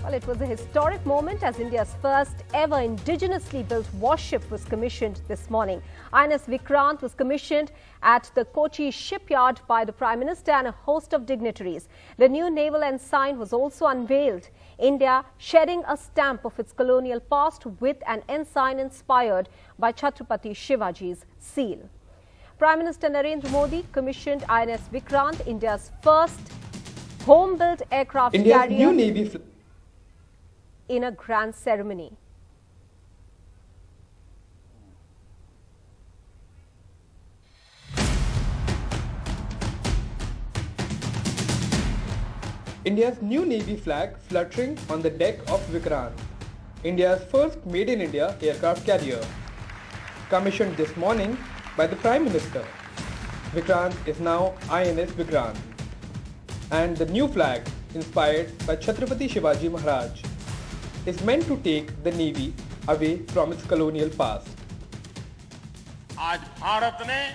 Well, it was a historic moment as India's first ever indigenously built warship was commissioned this morning. INS Vikrant was commissioned at the Kochi shipyard by the Prime Minister and a host of dignitaries. The new naval ensign was also unveiled. India shedding a stamp of its colonial past with an ensign inspired by Chhatrapati Shivaji's seal. Prime Minister Narendra Modi commissioned INS Vikrant, India's first home-built aircraft carrier, new Navy in a grand ceremony. India's new Navy flag fluttering on the deck of Vikrant, India's first made-in-India aircraft carrier. Commissioned this morning by the Prime Minister, Vikrant is now INS Vikrant, and the new flag, inspired by Chhatrapati Shivaji Maharaj, is meant to take the Navy away from its colonial past. आज भारत ने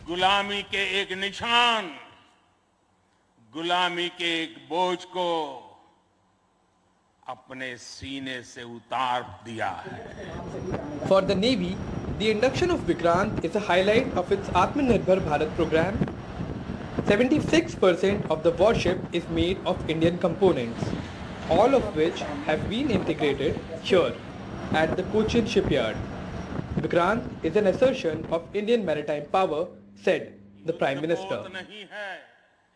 गुलामी के एक निशान, गुलामी के एक बोझ को अपने सीने से उतार दिया है. For the Navy, the induction of Vikrant is a highlight of its Atmanirbhar Bharat program. 76% of the warship is made of Indian components, all of which have been integrated here at the Kochi shipyard. Vikrant is an assertion of Indian maritime power, said the Prime Minister.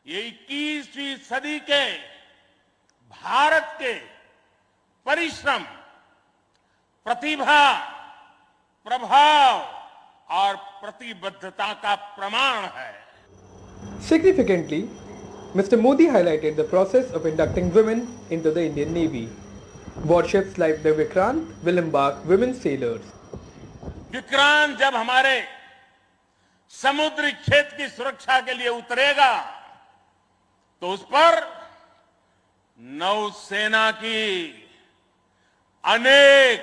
ये 21वीं सदी के भारत के परिश्रम, प्रतिभा, प्रभाव और प्रतिबद्धता का प्रमाण है. Significantly, Mr. Modi highlighted the process of inducting women into the Indian Navy. Warships like the Vikrant will embark women sailors. Vikrant जब हमारे समुद्री क्षेत्र की सुरक्षा के लिए उतरेगा तो उस पर नौसेना की अनेक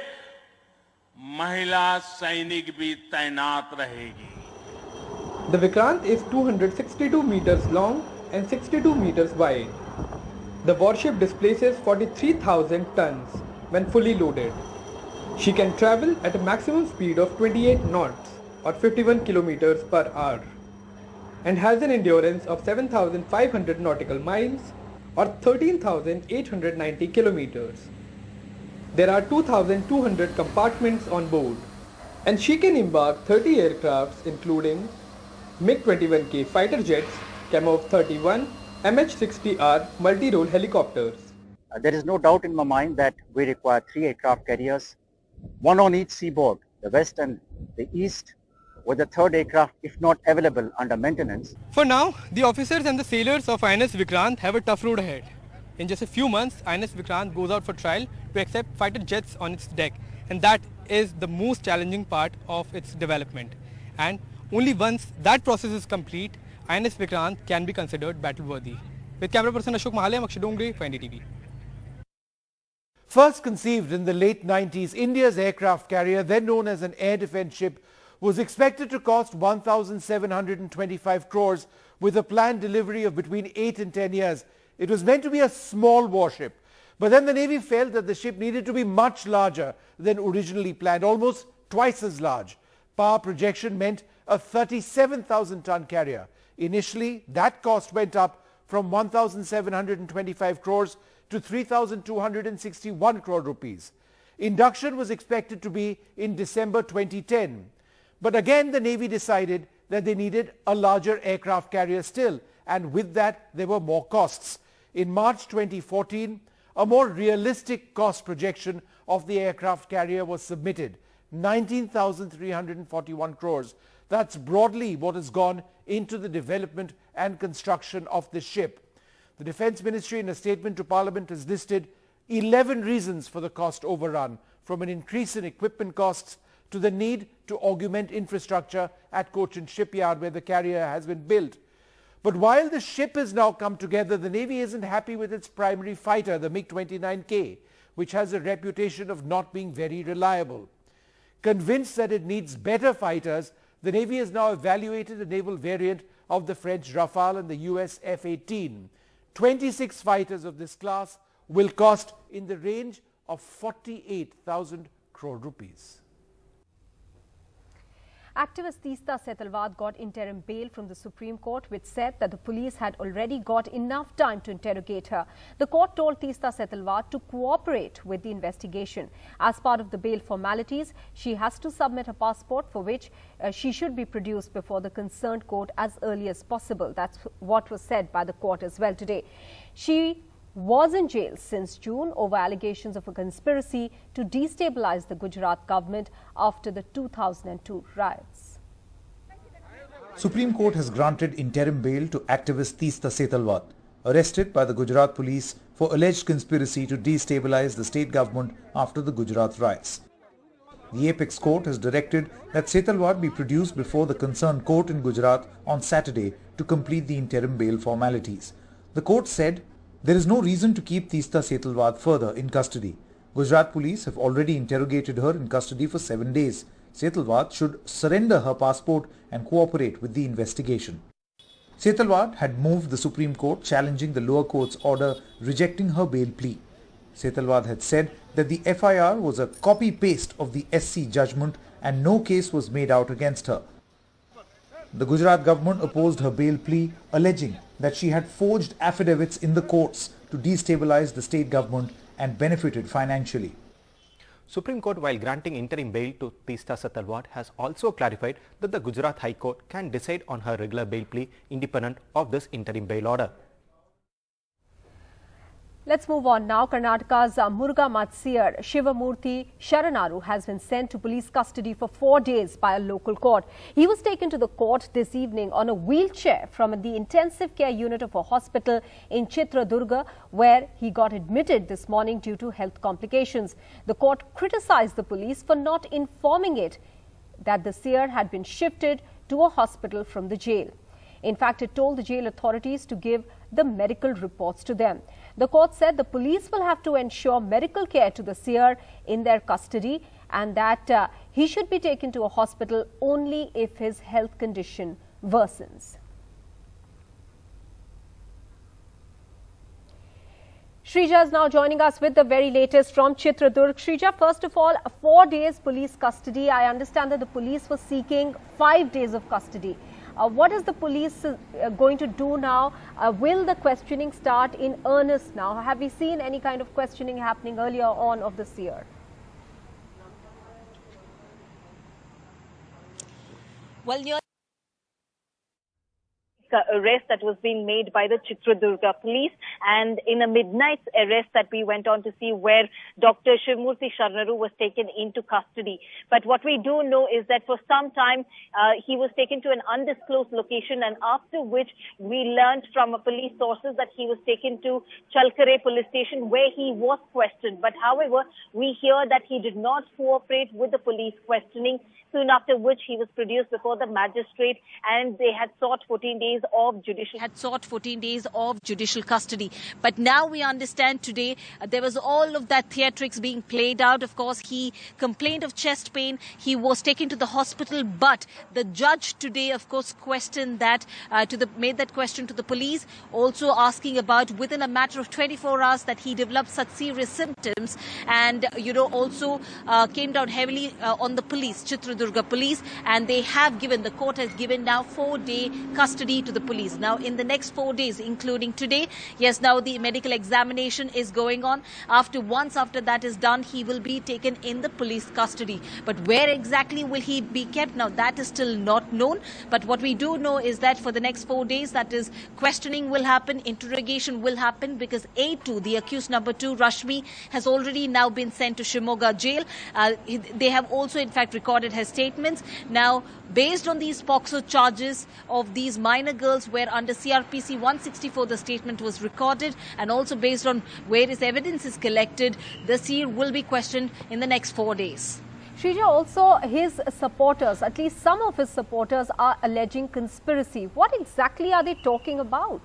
महिला सैनिक भी तैनात रहेगी. The Vikrant is 262 meters long and 62 meters wide. The warship displaces 43,000 tons when fully loaded. She can travel at a maximum speed of 28 knots or 51 kilometers per hour and has an endurance of 7,500 nautical miles or 13,890 kilometers. There are 2,200 compartments on board, and she can embark 30 aircrafts including MiG-21K fighter jets, Kamov 31, MH-60R multi-role helicopters. There is no doubt in my mind that we require 3 aircraft carriers, one on each seaboard, the west and the east, with the third aircraft, if not available, under maintenance. For now, the officers and the sailors of INS Vikrant have a tough road ahead. In just a few months, INS Vikrant goes out for trial to accept fighter jets on its deck, and that is the most challenging part of its development. And only once that process is complete, INS Vikrant can be considered battle-worthy. With camera person Ashok Mahale, I'm Akshay Dongre for NDTV. First conceived in the late 90s, India's aircraft carrier, then known as an air defence ship, was expected to cost 1,725 crores with a planned delivery of between 8 and 10 years. It was meant to be a small warship, but then the Navy felt that the ship needed to be much larger than originally planned, almost twice as large. Power projection meant a 37,000-ton carrier. Initially, that cost went up from 1,725 crores to 3,261 crore rupees. Induction was expected to be in December 2010. But again, the Navy decided that they needed a larger aircraft carrier still, and with that, there were more costs. In March 2014, a more realistic cost projection of the aircraft carrier was submitted, 19,341 crores. That's broadly what has gone into the development and construction of this ship. The Defence Ministry in a statement to Parliament has listed 11 reasons for the cost overrun, from an increase in equipment costs to the need to augment infrastructure at Kochi shipyard where the carrier has been built. But while the ship has now come together, the Navy isn't happy with its primary fighter, the MiG-29K, which has a reputation of not being very reliable. Convinced that it needs better fighters, the Navy has now evaluated a naval variant of the French Rafale and the US F-18. 26 fighters of this class will cost in the range of 48,000 crore rupees. Activist Teesta Setalvad got interim bail from the Supreme Court, which said that the police had already got enough time to interrogate her. The court told Teesta Setalvad to cooperate with the investigation. As part of the bail formalities, she has to submit a passport for which she should be produced before the concerned court as early as possible. That's what was said by the court as well today. She was in jail since June over allegations of a conspiracy to destabilize the Gujarat government after the 2002 riots. Supreme Court has granted interim bail to activist Teesta Setalvad, arrested by the Gujarat police for alleged conspiracy to destabilize the state government after the Gujarat riots. The apex court has directed that Setalvad be produced before the concerned court in Gujarat on Saturday to complete the interim bail formalities. The court said there is no reason to keep Teesta Setalvad further in custody. Gujarat police have already interrogated her in custody for 7 days. Setalvad should surrender her passport and cooperate with the investigation. Setalvad had moved the Supreme Court challenging the lower court's order rejecting her bail plea. Setalvad had said that the FIR was a copy-paste of the SC judgment and no case was made out against her. The Gujarat government opposed her bail plea, alleging that she had forged affidavits in the courts to destabilize the state government and benefited financially. Supreme Court, while granting interim bail to Teesta Setalvad, has also clarified that the Gujarat High Court can decide on her regular bail plea independent of this interim bail order. Let's move on now. Karnataka's Murga Matsir Shivamurthy Sharanaru has been sent to police custody for 4 days by a local court. He was taken to the court this evening on a wheelchair from the intensive care unit of a hospital in Chitradurga, where he got admitted this morning due to health complications. The court criticized the police for not informing it that the seer had been shifted to a hospital from the jail. In fact, it told the jail authorities to give the medical reports to them. The court said the police will have to ensure medical care to the seer in their custody and that he should be taken to a hospital only if his health condition worsens. Shrija is now joining us with the very latest from Chitradurg. Shrija, first of all, 4 days police custody. I understand that the police was seeking 5 days of custody. What is the police going to do now? Will the questioning start in earnest now? Have we seen any kind of questioning happening earlier on of the seer? Well, arrest that was being made by the Chitradurga police, and in a midnight arrest that we went on to see where Dr. Shivamurthy Sharanaru was taken into custody. But what we do know is that for some time he was taken to an undisclosed location, and after which we learned from police sources that he was taken to Chalkare police station where he was questioned. But however, we hear that he did not cooperate with the police questioning, soon after which he was produced before the magistrate, and they had sought 14 days of judicial custody. But now we understand today there was all of that theatrics being played out. Of course, he complained of chest pain. He was taken to the hospital, but the judge today, of course, questioned that made that question to the police, also asking about within a matter of 24 hours that he developed such serious symptoms, and also came down heavily on the police, Chitradurga police, and the court has given now 4-day custody to the police. Now, in the next 4 days, including today, yes, now the medical examination is going on. Once after that is done, he will be taken in the police custody. But where exactly will he be kept? Now, that is still not known. But what we do know is that for the next 4 days, that is, questioning will happen, interrogation will happen, because A2, the accused number 2, Rashmi, has already now been sent to Shimoga jail. They have also, in fact, recorded her statements. Now, based on these POCSO charges of these minor girls, where under CRPC 164 the statement was recorded, and also based on various evidence is collected, the seer will be questioned in the next 4 days. Shrija, also his supporters, at least some of his supporters, are alleging conspiracy. What exactly are they talking about?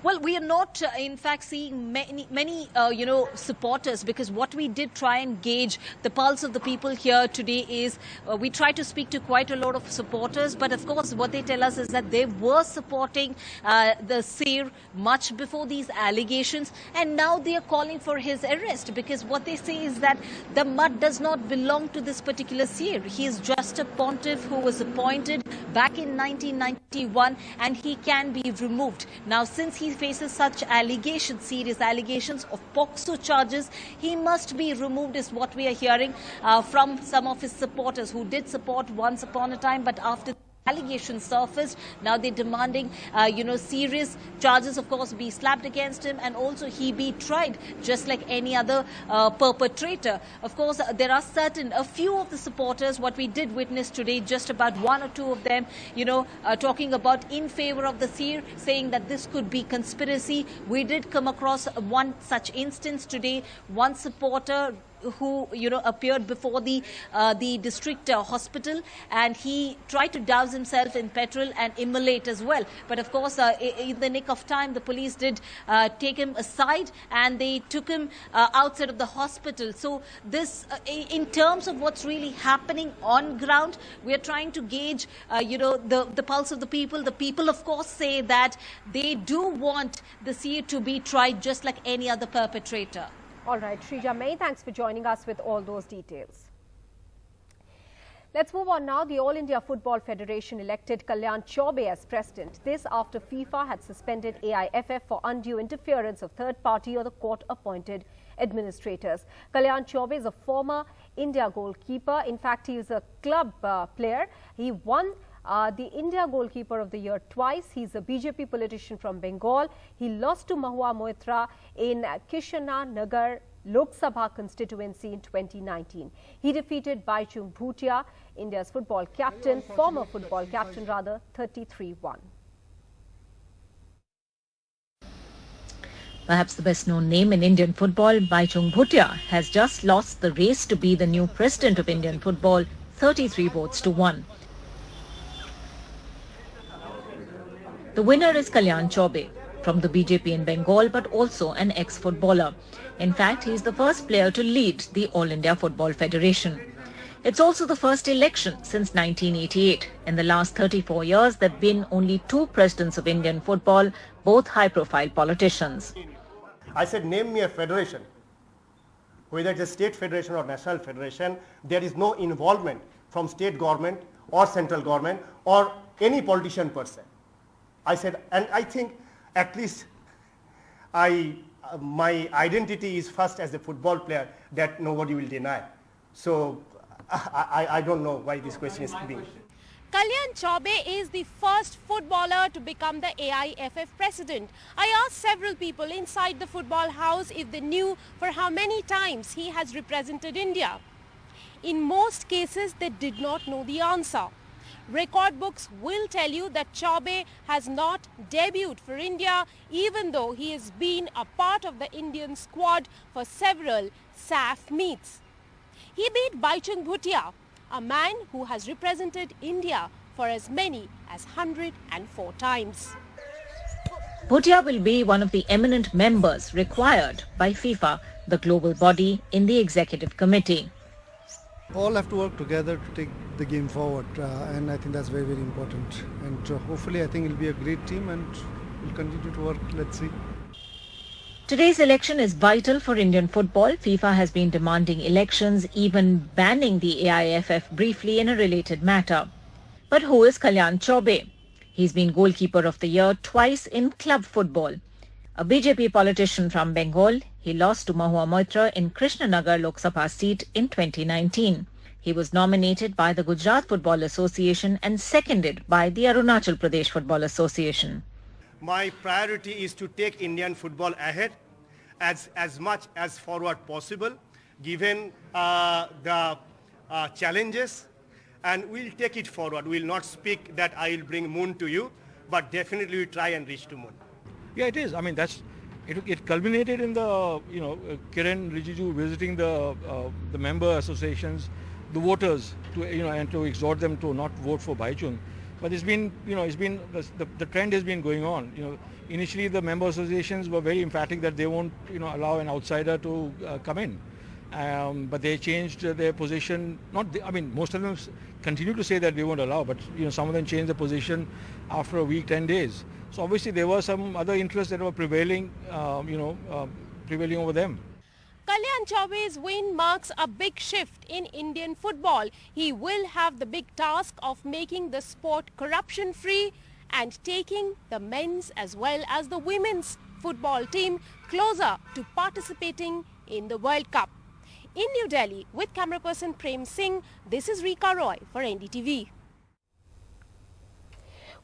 Well, we are not, in fact, seeing many supporters, because what we did try and gauge the pulse of the people here today is we tried to speak to quite a lot of supporters, but of course what they tell us is that they were supporting the seer much before these allegations, and now they are calling for his arrest, because what they say is that the mud does not belong to this particular seer. He is just a pontiff who was appointed back in 1991, and he can be removed. Now, since he faces such allegations, serious allegations of POCSO charges, he must be removed, is what we are hearing from some of his supporters who did support once upon a time, but after allegations surfaced, now they're demanding, serious charges, of course, be slapped against him, and also he be tried just like any other perpetrator. Of course, there are a few of the supporters, what we did witness today, just about one or two of them, talking about in favor of the seer, saying that this could be conspiracy. We did come across one such instance today, one supporter who appeared before the district hospital, and he tried to douse himself in petrol and immolate as well. But of course, in the nick of time, the police did take him aside, and they took him outside of the hospital. So this, in terms of what's really happening on ground, we are trying to gauge, the pulse of the people. The people, of course, say that they do want the seer to be tried just like any other perpetrator. All right, Shrija May, thanks for joining us with all those details. Let's move on now. The All India Football Federation elected Kalyan Chaubey as president. This after FIFA had suspended AIFF for undue interference of third-party or the court-appointed administrators. Kalyan Chaubey is a former India goalkeeper. In fact, he is a club player. He won the India Goalkeeper of the Year twice. He's a BJP politician from Bengal. He lost to Mahua Moitra in Kishana Nagar Lok Sabha constituency in 2019. He defeated Baichung Bhutia, India's former football captain, 33-1. Perhaps the best-known name in Indian football, Baichung Bhutia, has just lost the race to be the new president of Indian football, 33 votes to 1. The winner is Kalyan Chaubey from the BJP in Bengal, but also an ex-footballer. In fact, he is the first player to lead the All India Football Federation. It's also the first election since 1988. In the last 34 years, there have been only 2 presidents of Indian football, both high-profile politicians. I said, name me a federation, whether it's a state federation or national federation, there is no involvement from state government or central government or any politician per se. I said, and I think at least my identity is first as a football player, that nobody will deny. So I don't know why this question is being. Kalyan Chaubey is the first footballer to become the AIFF president. I asked several people inside the football house if they knew for how many times he has represented India. In most cases, they did not know the answer. Record books will tell you that Chaubey has not debuted for India, even though he has been a part of the Indian squad for several SAF meets. He beat Baichung Bhutia, a man who has represented India for as many as 104 times. Bhutia will be one of the eminent members required by FIFA, the global body, in the executive committee. All have to work together to take the game forward, and I think that's very, very important. And hopefully I think it'll be a great team and we'll continue to work. Let's see. Today's election is vital for Indian football. FIFA has been demanding elections, even banning the AIFF briefly in a related matter. But who is Kalyan Chaubey? He's been goalkeeper of the year twice in club football. A BJP politician from Bengal, he lost to Mahua Moitra in Krishnanagar Lok Sabha seat in 2019. He was nominated by the Gujarat Football Association and seconded by the Arunachal Pradesh Football Association. My priority is to take Indian football ahead as much as forward possible, given the challenges, and we'll take it forward. We'll not speak that I will bring moon to you, but definitely we try and reach to moon. Yeah, it is. I mean, it culminated in the Kiran Rijiju visiting the member associations, the voters, and to exhort them to not vote for Baichung. But it's been, the trend has been going on. Initially the member associations were very emphatic that they won't, allow an outsider to come in. But they changed their position. Most of them continue to say that they won't allow, but some of them changed the position after a week, 10 days. So obviously there were some other interests that were prevailing, prevailing over them. Kalyan Chaubey's win marks a big shift in Indian football. He will have the big task of making the sport corruption-free and taking the men's as well as the women's football team closer to participating in the World Cup. In New Delhi, with camera person Prem Singh, this is Rika Roy for NDTV.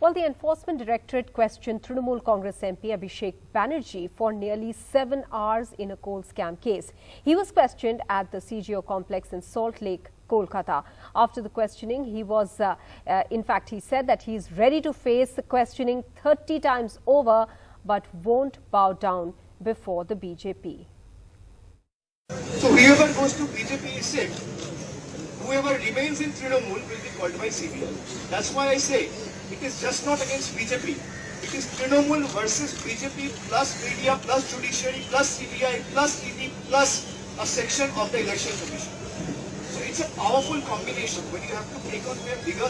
Well, the Enforcement Directorate questioned Trinamool Congress MP Abhishek Banerjee for nearly 7 hours in a coal scam case. He was questioned at the CGO complex in Salt Lake, Kolkata. After the questioning, he was, in fact, he said that he is ready to face the questioning 30 times over, but won't bow down before the BJP. So whoever goes to BJP is safe. Whoever remains in Trinamool will be called by CBI. That's why I say it is just not against BJP. It is Trinamool versus BJP plus media plus judiciary plus CBI plus ED plus a section of the election commission. So it's a powerful combination when you have to take on their vigor,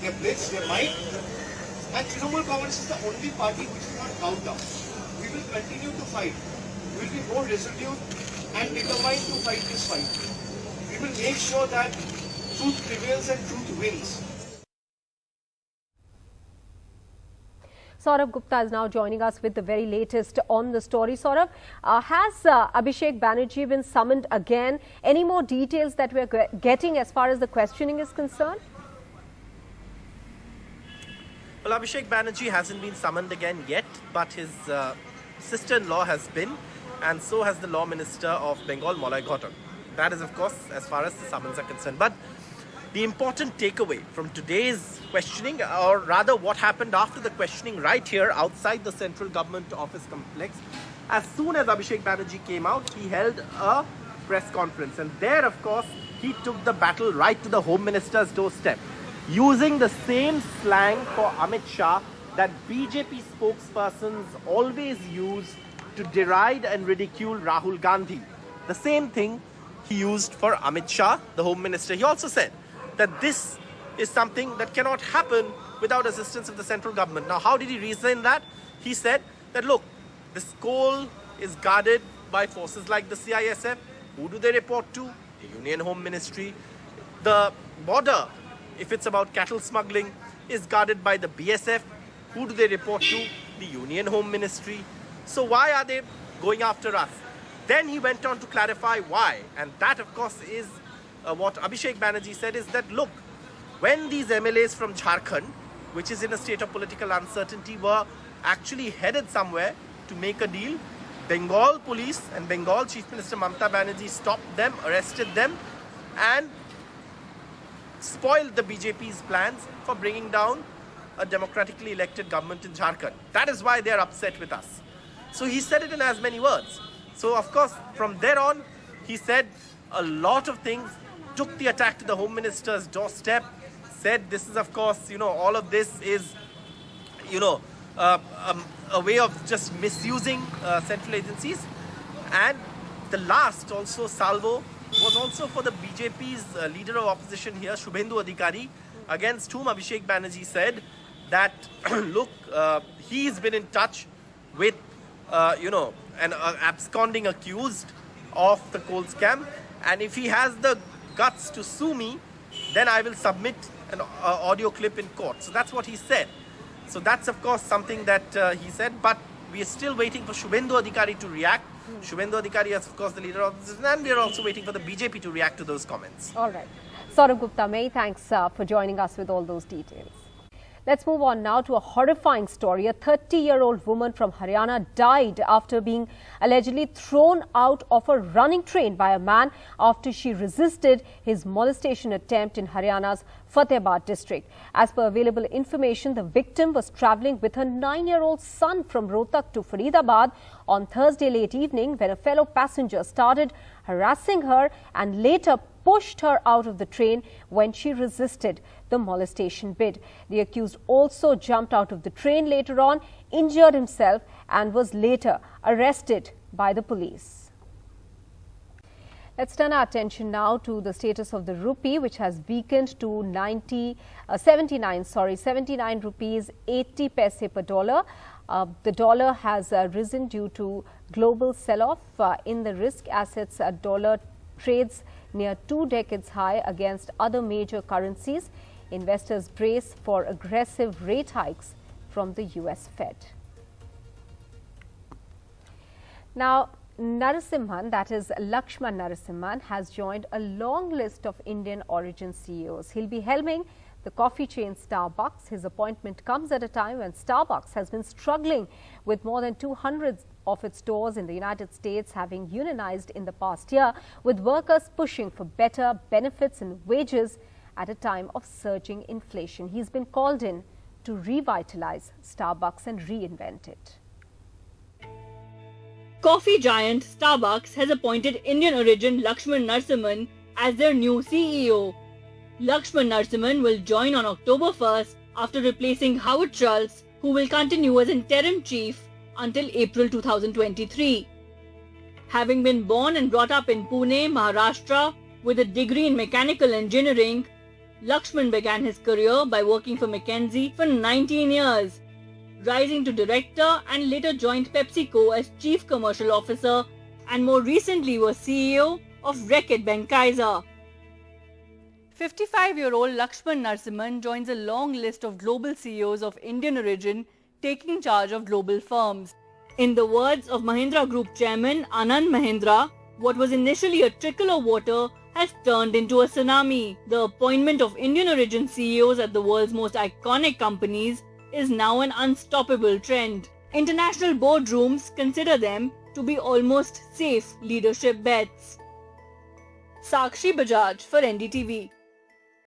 their blitz, their might. And Trinamool Congress is the only party which is not bowed down. We will continue to fight. We will be more resolute and determined to fight this fight. We will make sure that truth prevails and truth wins. Saurabh Gupta is now joining us with the very latest on the story. Saurabh, has Abhishek Banerjee been summoned again? Any more details that we're getting as far as the questioning is concerned? Well, Abhishek Banerjee hasn't been summoned again yet, but his sister-in-law has been, and so has the Law Minister of Bengal, Molay Ghotak. That is, of course, as far as the summons are concerned. But the important takeaway from today's questioning, or rather what happened after the questioning right here outside the central government office complex, as soon as Abhishek Banerjee came out, he held a press conference. And there, of course, he took the battle right to the Home Minister's doorstep, using the same slang for Amit Shah that BJP spokespersons always use to deride and ridicule Rahul Gandhi. The same thing he used for Amit Shah, the Home Minister. He also said that this is something that cannot happen without assistance of the central government. Now, how did he reason that? He said that, look, this coal is guarded by forces like the CISF. Who do they report to? The Union Home Ministry. The border, if it's about cattle smuggling, is guarded by the BSF. Who do they report to? The Union Home Ministry. So why are they going after us? Then he went on to clarify why. And that, of course, is what Abhishek Banerjee said is that, look, when these MLAs from Jharkhand, which is in a state of political uncertainty, were actually headed somewhere to make a deal, Bengal police and Bengal Chief Minister Mamata Banerjee stopped them, arrested them, and spoiled the BJP's plans for bringing down a democratically elected government in Jharkhand. That is why they are upset with us. So he said it in as many words. So, of course, from there on, he said a lot of things, took the attack to the Home Minister's doorstep, said this is, of course, all of this is, a way of just misusing central agencies. And the last also salvo was also for the BJP's leader of opposition here, Shubhendu Adhikari, against whom Abhishek Banerjee said that, look, he's been in touch with, an absconding accused of the coal scam. And if he has the guts to sue me, then I will submit an audio clip in court. So that's what he said. So that's, of course, something that he said. But we are still waiting for Shubhendu Adhikari to react. Shubhendu Adhikari is, of course, the leader of the opposition. And we are also waiting for the BJP to react to those comments. All right. Saurabh Gupta, many thanks for joining us with all those details. Let's move on now to a horrifying story. A 30-year-old woman from Haryana died after being allegedly thrown out of a running train by a man after she resisted his molestation attempt in Haryana's Fatehbad district. As per available information, the victim was travelling with her 9-year-old son from Rohtak to Faridabad on Thursday late evening when a fellow passenger started harassing her and later pushed her out of the train when she resisted the molestation bid. The accused also jumped out of the train later on, injured himself and was later arrested by the police. Let's turn our attention now to the status of the rupee, which has weakened to 79 rupees 80 paise per dollar. The dollar has risen due to global sell-off in the risk assets. Dollar trades near 2 decades high against other major currencies. Investors brace for aggressive rate hikes from the US Fed. Now, Narasimhan, that is Lakshman Narasimhan, has joined a long list of Indian origin CEOs. He'll be helming the coffee chain Starbucks. His appointment comes at a time when Starbucks has been struggling with more than 200 of its stores in the United States having unionized in the past year, with workers pushing for better benefits and wages at a time of surging inflation. He's been called in to revitalize Starbucks and reinvent it. Coffee giant Starbucks has appointed Indian origin Lakshman Narasimhan as their new CEO. Lakshman Narasimhan will join on October 1st after replacing Howard Schultz, who will continue as interim chief until April 2023. Having been born and brought up in Pune, Maharashtra, with a degree in mechanical engineering, Lakshman began his career by working for McKinsey for 19 years, rising to director and later joined PepsiCo as chief commercial officer and more recently was CEO of Reckitt Benckiser. 55-year-old Lakshman Narasimhan joins a long list of global CEOs of Indian origin taking charge of global firms. In the words of Mahindra Group chairman Anand Mahindra, what was initially a trickle of water has turned into a tsunami. The appointment of Indian origin CEOs at the world's most iconic companies is now an unstoppable trend. International boardrooms consider them to be almost safe leadership bets. Sakshi Bajaj for NDTV.